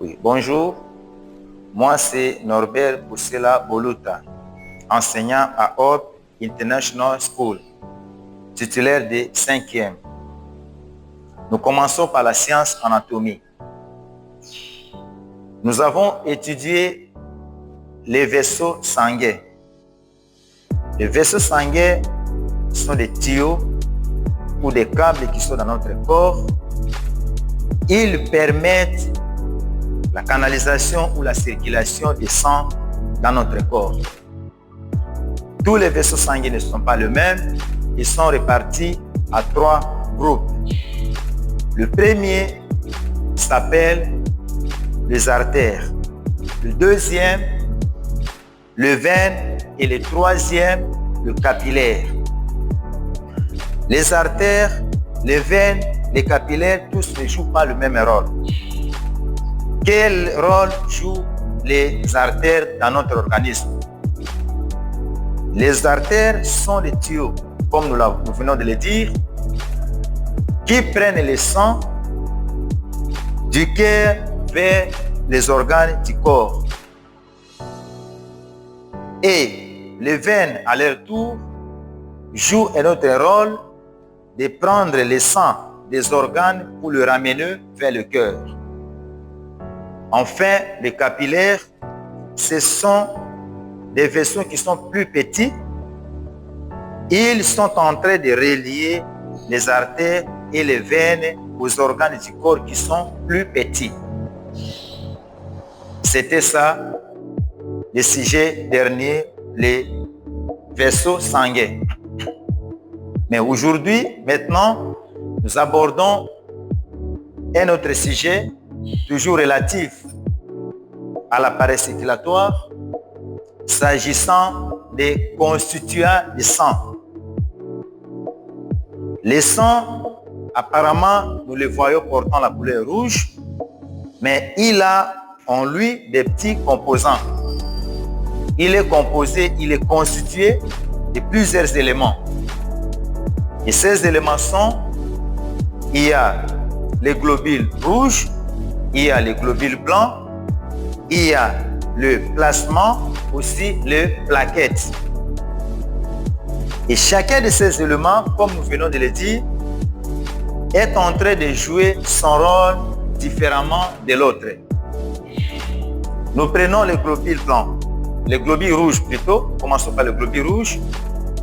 Oui, bonjour. Moi, c'est Norbert Boussela Boluta, enseignant à Hope International School, titulaire de 5e. Nous commençons par la science anatomie. Nous avons étudié les vaisseaux sanguins. Les vaisseaux sanguins sont des tuyaux ou des câbles qui sont dans notre corps. Ils permettent la canalisation ou la circulation du sang dans notre corps. Tous les vaisseaux sanguins ne sont pas les mêmes. Ils sont répartis à 3 groupes. Le premier s'appelle les artères. Le deuxième, le veine. Et le troisième, le capillaire. Les artères, les veines, les capillaires, tous ne jouent pas le même rôle. Quel rôle jouent les artères dans notre organisme? Les artères sont des tuyaux, comme nous venons de le dire, qui prennent le sang du cœur vers les organes du corps. Et les veines, à leur tour, jouent un autre rôle de prendre le sang des organes pour le ramener vers le cœur. Enfin, les capillaires, ce sont des vaisseaux qui sont plus petits. Ils sont en train de relier les artères et les veines aux organes du corps qui sont plus petits. C'était ça, le sujet dernier, les vaisseaux sanguins. Mais aujourd'hui, maintenant, nous abordons un autre sujet, toujours relatif à l'appareil circulatoire, s'agissant des constituants du sang. Le sang, apparemment, nous le voyons portant la couleur rouge, mais il a en lui des petits composants. Il est constitué de plusieurs éléments. Et ces éléments sont, il y a les globules rouges, il y a les globules blancs, il y a le plasma, aussi les plaquettes. Et chacun de ces éléments, comme nous venons de le dire, est en train de jouer son rôle différemment de l'autre. Nous prenons les globules blancs, les globules rouges plutôt, commençons par les globules rouges.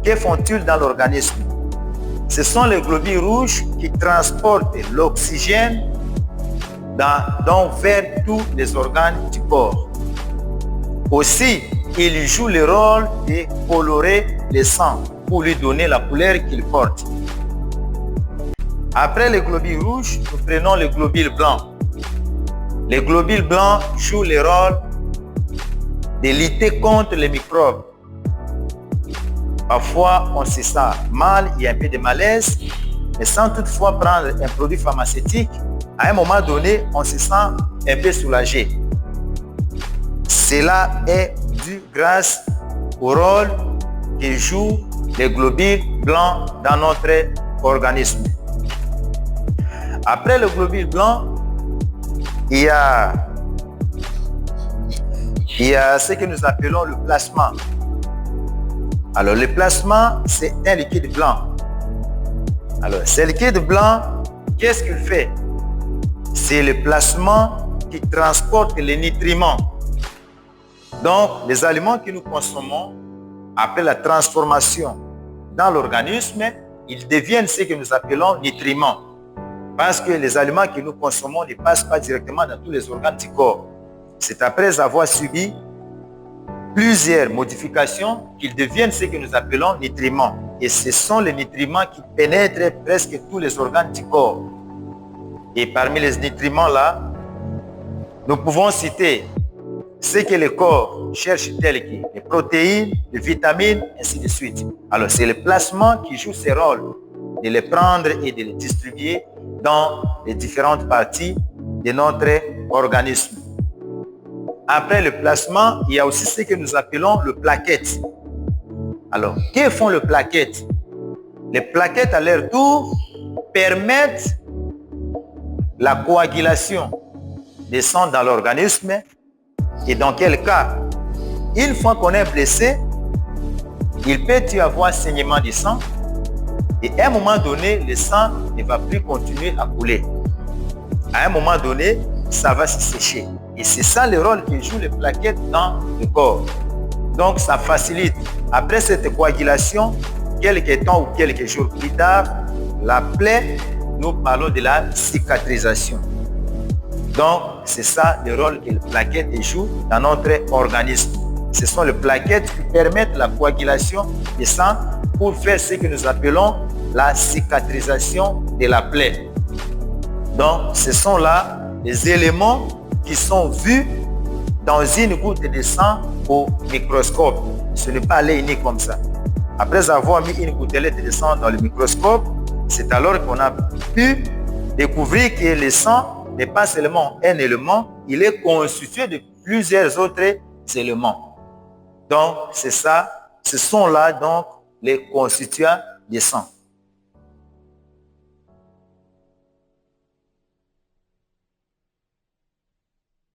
Que font-ils dans l'organisme? Ce sont les globules rouges qui transportent l'oxygène vers tous les organes du corps. Aussi, ils jouent le rôle de colorer le sang pour lui donner la couleur qu'il porte. Après les globules rouges, nous prenons les globules blancs. Les globules blancs jouent le rôle de lutter contre les microbes. Parfois, on se sent mal, il y a un peu de malaise, mais sans toutefois prendre un produit pharmaceutique, à un moment donné, on se sent un peu soulagé. Cela est dû grâce au rôle que jouent les globules blancs dans notre organisme. Après le globule blanc, il y a ce que nous appelons le plasma. Alors, le plasma, c'est un liquide blanc. Alors, ce liquide blanc, qu'est-ce qu'il fait? C'est le plasma qui transporte les nutriments. Donc, les aliments que nous consommons, après la transformation dans l'organisme, ils deviennent ce que nous appelons nutriments. Parce que les aliments que nous consommons ne passent pas directement dans tous les organes du corps. C'est après avoir subi plusieurs modifications qu'ils deviennent ce que nous appelons nutriments. Et ce sont les nutriments qui pénètrent presque tous les organes du corps. Et parmi les nutriments-là, nous pouvons citer ce que le corps cherche tel que les protéines, les vitamines, ainsi de suite. Alors c'est le plasma qui joue ce rôle de les prendre et de les distribuer dans les différentes parties de notre organisme. Après le plasma, il y a aussi ce que nous appelons le plaquette. Alors, que font les plaquettes? Les plaquettes, à leur tour, permettent la coagulation de sang dans l'organisme et dans quel cas. Une fois qu'on est blessé, il peut y avoir saignement du sang et à un moment donné, le sang ne va plus continuer à couler. À un moment donné, ça va se sécher. Et c'est ça le rôle que jouent les plaquettes dans le corps. Donc, ça facilite. Après cette coagulation, quelques temps ou quelques jours plus tard, la plaie, nous parlons de la cicatrisation. Donc, c'est ça le rôle que les plaquettes jouent dans notre organisme. Ce sont les plaquettes qui permettent la coagulation du sang pour faire ce que nous appelons la cicatrisation de la plaie. Donc, ce sont là les éléments qui sont vus dans une goutte de sang au microscope. Ce n'est pas à l'œil unique comme ça. Après avoir mis une gouttelette de sang dans le microscope, c'est alors qu'on a pu découvrir que le sang n'est pas seulement un élément, il est constitué de plusieurs autres éléments. Donc, c'est ça, ce sont là donc les constituants du sang.